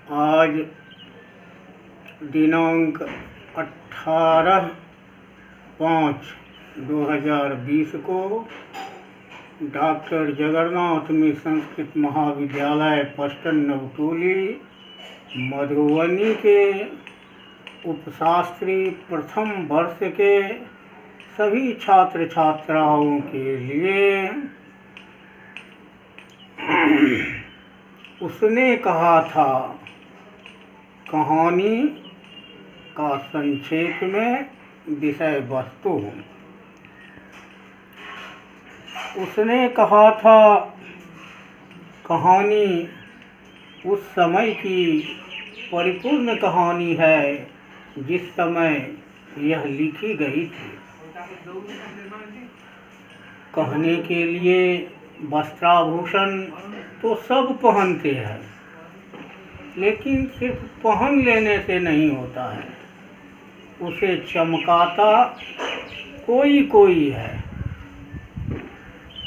आज दिनांक 18/5/2020 को डॉक्टर जगन्नाथ मिश्र संस्कृत महाविद्यालय पश्चिम नवटोली मधुबनी के उपशास्त्री प्रथम वर्ष के सभी छात्र छात्राओं के लिए उसने कहा था कहानी का संक्षेप में विषय वस्तु। उसने कहा था कहानी उस समय की परिपूर्ण कहानी है जिस समय यह लिखी गई थी। कहने के लिए वस्त्राभूषण तो सब पहनते हैं, लेकिन सिर्फ पहन लेने से नहीं होता है, उसे चमकाता कोई कोई है।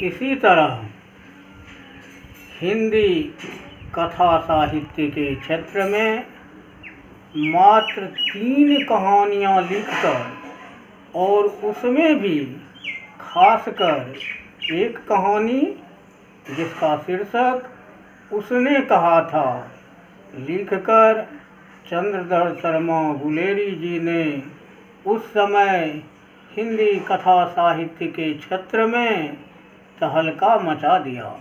इसी तरह हिंदी कथा साहित्य के क्षेत्र में मात्र 3 कहानियाँ लिखकर और उसमें भी खासकर एक कहानी जिसका शीर्षक उसने कहा था लिखकर चंद्रधर शर्मा गुलेरी जी ने उस समय हिंदी कथा साहित्य के क्षेत्र में तहलका मचा दिया।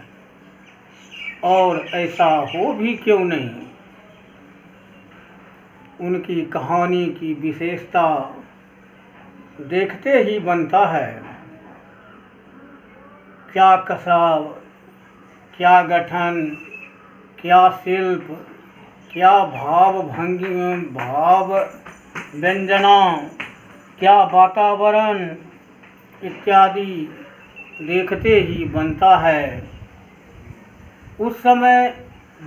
और ऐसा हो भी क्यों नहीं, उनकी कहानी की विशेषता देखते ही बनता है। क्या कसाव, क्या गठन, क्या शिल्प, क्या भाव भंगी, भाव व्यंजना, क्या वातावरण इत्यादि देखते ही बनता है। उस समय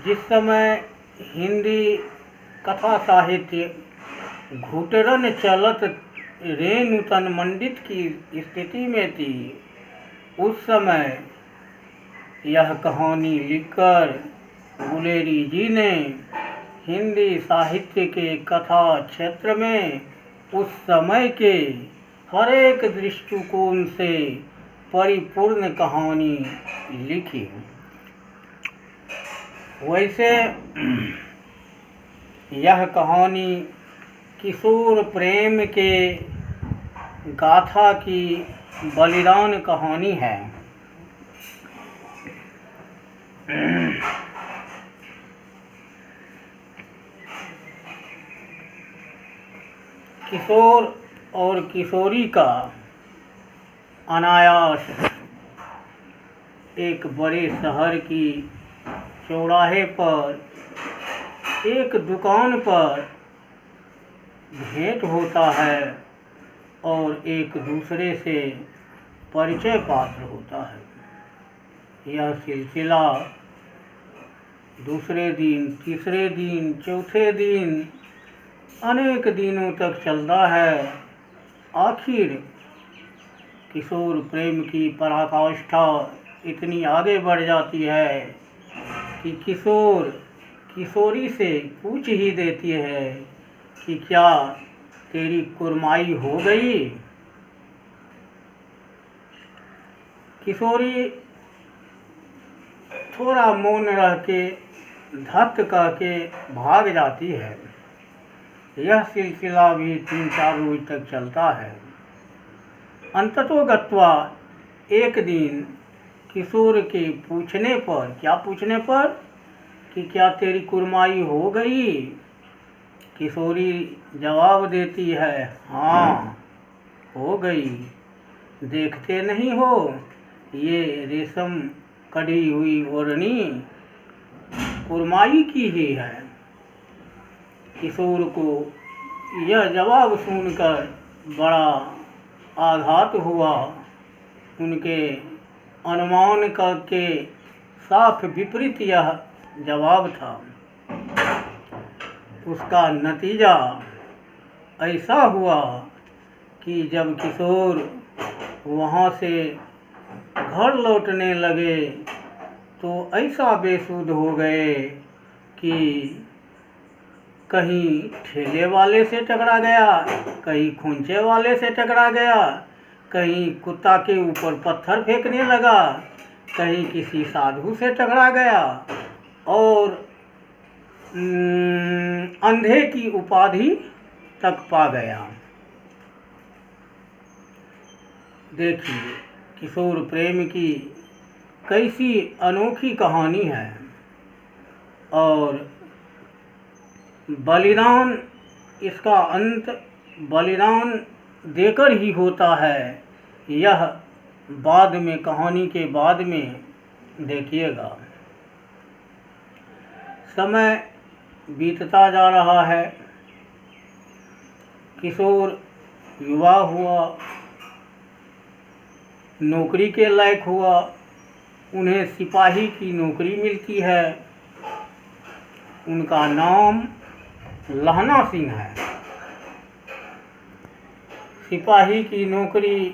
जिस समय हिंदी कथा साहित्य घुटरन चलत रेणुतन मंडित की स्थिति में थी, उस समय यह कहानी लिखकर गुलेरी जी ने हिंदी साहित्य के कथा क्षेत्र में उस समय के हर एक दृष्टिकोण से परिपूर्ण कहानी लिखी। वैसे यह कहानी किशोर प्रेम के गाथा की बलिदान कहानी है। किशोर और किशोरी का अनायास एक बड़े शहर की चौराहे पर एक दुकान पर भेंट होता है और एक दूसरे से परिचय पात्र होता है। यह सिलसिला दूसरे दिन, तीसरे दिन, चौथे दिन, अनेक दिनों तक चलता है। आखिर किशोर प्रेम की पराकाष्ठा इतनी आगे बढ़ जाती है कि किशोर किशोरी से पूछ ही देती है कि क्या तेरी कुर्माई हो गई। किशोरी थोड़ा मौन रह के धत कह के भाग जाती है। यह सिलसिला भी 3-4 रोज तक चलता है। अंततोगत्वा एक दिन किशोर के पूछने पर, क्या पूछने पर कि क्या तेरी कुर्माई हो गई, किशोरी जवाब देती है हाँ हो गई। देखते नहीं हो ये रेशम कढ़ी हुई ओढ़नी कुर्माई की ही है। किशोर को यह जवाब सुनकर बड़ा आघात हुआ। उनके अनुमान के साफ विपरीत यह जवाब था। उसका नतीजा ऐसा हुआ कि जब किशोर वहाँ से घर लौटने लगे तो ऐसा बेसुध हो गए कि कहीं ठेले वाले से टकरा गया, कहीं खूंचे वाले से टकरा गया, कहीं कुत्ता के ऊपर पत्थर फेंकने लगा, कहीं किसी साधु से टकरा गया और अंधे की उपाधि तक पा गया। देखिए किशोर प्रेम की कैसी अनोखी कहानी है। और बलिदान, इसका अंत बलिदान देकर ही होता है, यह बाद में, कहानी के बाद में देखिएगा। समय बीतता जा रहा है, किशोर युवा हुआ, नौकरी के लायक हुआ, उन्हें सिपाही की नौकरी मिलती है। उनका नाम लहना सिंह है। सिपाही की नौकरी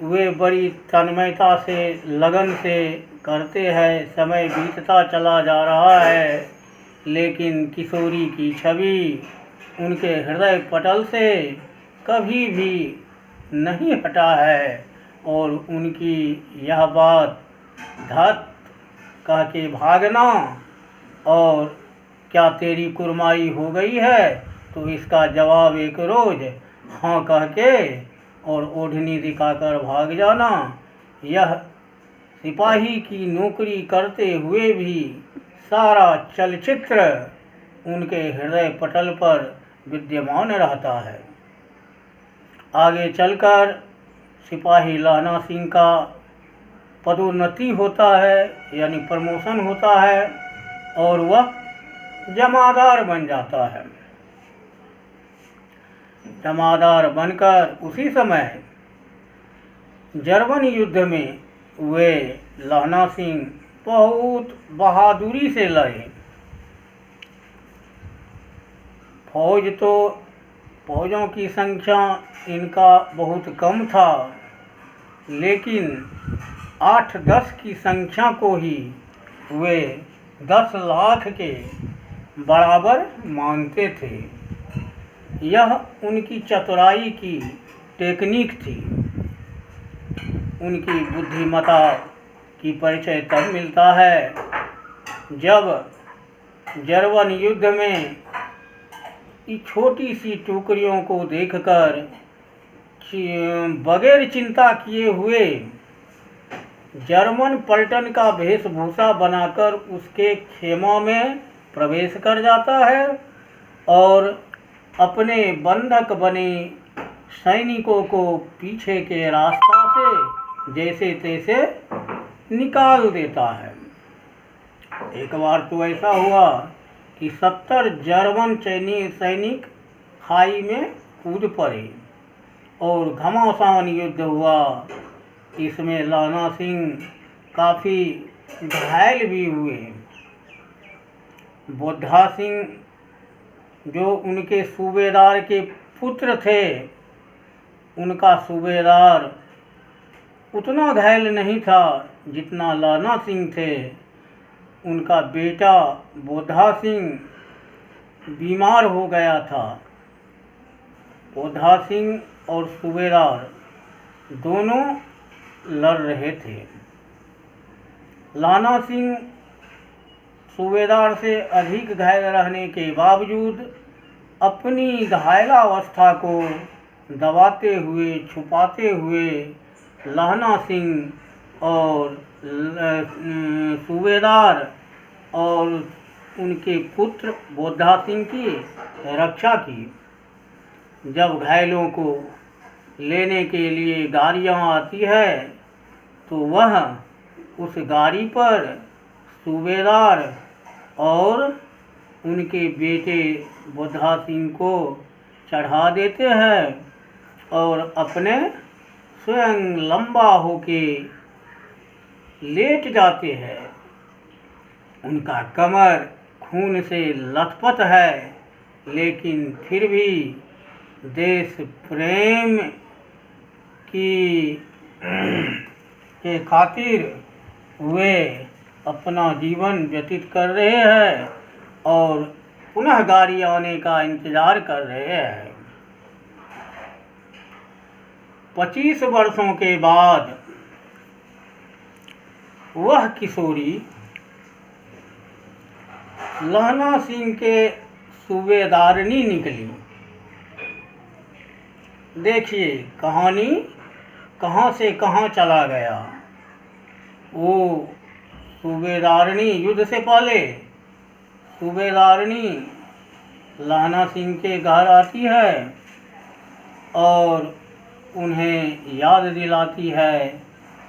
वे बड़ी तन्मयता से, लगन से करते हैं। समय बीतता चला जा रहा है, लेकिन किशोरी की छवि उनके हृदय पटल से कभी भी नहीं हटा है। और उनकी यह बात, धत कह के भागना और क्या तेरी कुरमाई हो गई है, तो इसका जवाब एक रोज हाँ कह के और ओढ़नी दिखाकर भाग जाना, यह सिपाही की नौकरी करते हुए भी सारा चलचित्र उनके हृदय पटल पर विद्यमान रहता है। आगे चलकर सिपाही लहना सिंह का पदोन्नति होता है, यानी प्रमोशन होता है, और वह जमादार बन जाता है। जमादार बनकर उसी समय जर्मन युद्ध में वे लहना सिंह बहुत बहादुरी से लड़े। फौजों की संख्या इनका बहुत कम था, लेकिन 8-10 की संख्या को ही वे 10 लाख के बराबर मानते थे। यह उनकी चतुराई की टेक्निक थी। उनकी बुद्धिमत्ता की परिचय तब मिलता है जब जर्मन युद्ध में छोटी सी टुकड़ियों को देखकर बगैर चिंता किए हुए जर्मन पलटन का वेशभूषा बनाकर उसके खेमा में प्रवेश कर जाता है और अपने बंधक बने सैनिकों को पीछे के रास्ता से जैसे तैसे निकाल देता है। एक बार तो ऐसा हुआ कि 70 जर्मन सैनिक खाई में कूद पड़े और घमासान युद्ध हुआ। इसमें लहना सिंह काफ़ी घायल भी हुए। बुद्धा सिंह जो उनके सूबेदार के पुत्र थे, उनका सूबेदार उतना घायल नहीं था जितना लहना सिंह थे। उनका बेटा बुद्धा सिंह बीमार हो गया था। बुद्धा सिंह और सूबेदार दोनों लड़ रहे थे। लहना सिंह सूबेदार से अधिक घायल रहने के बावजूद अपनी घायलावस्था को दबाते हुए, छुपाते हुए लहना सिंह और सूबेदार और उनके पुत्र बुद्धा सिंह की रक्षा की। जब घायलों को लेने के लिए गाड़ियां आती है तो वह उस गाड़ी पर सूबेदार और उनके बेटे बुद्धा सिंह को चढ़ा देते हैं और अपने स्वयं लंबा होके लेट जाते हैं। उनका कमर खून से लथपथ है, लेकिन फिर भी देश प्रेम की के खातिर वे अपना जीवन व्यतीत कर रहे हैं और पुनः गाड़ी आने का इंतजार कर रहे हैं। 25 वर्षों के बाद वह किशोरी लहना सिंह के सूबेदारनी निकली। देखिए कहानी कहाँ से कहाँ चला गया। वो सूबेदारनी युद्ध से पहले सूबेदारनी लहना सिंह के घर आती है और उन्हें याद दिलाती है,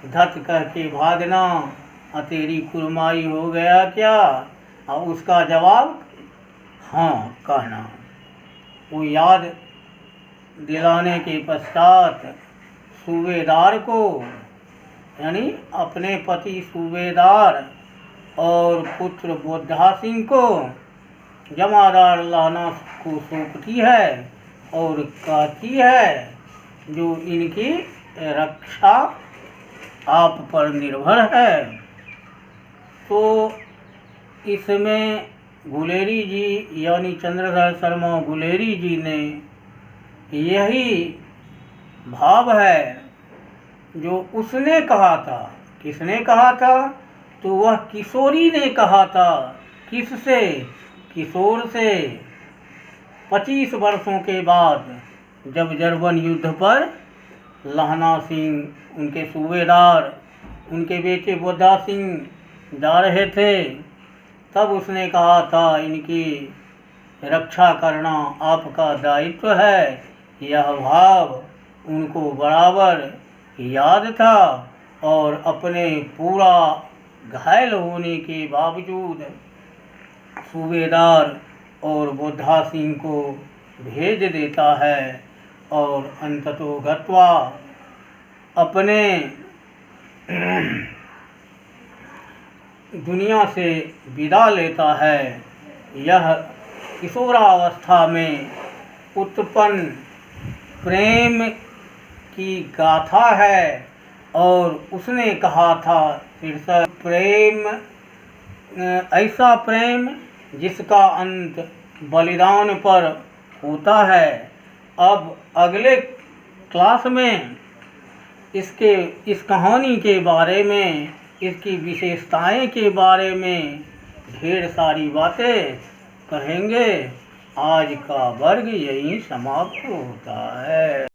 धत कह के भागना, तेरी कुरमाई हो गया क्या? और उसका जवाब हाँ कहना। वो याद दिलाने के पश्चात सूबेदार को, यानी अपने पति सूबेदार और पुत्र बुद्धा सिंह को जमादार लहना को सौंपती है और कहती है, जो इनकी रक्षा आप पर निर्भर है। तो इसमें गुलेरी जी यानी चंद्रधर शर्मा गुलेरी जी ने यही भाव है जो उसने कहा था। किसने कहा था? तो वह किशोरी ने कहा था। किससे? किशोर से। 25 वर्षों के बाद जब जर्मन युद्ध पर लहना सिंह, उनके सूबेदार, उनके बेटे बुद्धा सिंह जा रहे थे, तब उसने कहा था, इनकी रक्षा करना आपका दायित्व है। यह भाव उनको बराबर याद था और अपने पूरा घायल होने के बावजूद सूबेदार और बुद्धा सिंह को भेज देता है और अंततो गत्वा अपने दुनिया से विदा लेता है। यह किशोरावस्था में उत्पन्न प्रेम की गाथा है और उसने कहा था शीर्षक प्रेम, ऐसा प्रेम जिसका अंत बलिदान पर होता है। अब अगले क्लास में इस कहानी के बारे में, इसकी विशेषताएं के बारे में ढेर सारी बातें कहेंगे। आज का वर्ग यहीं समाप्त होता है।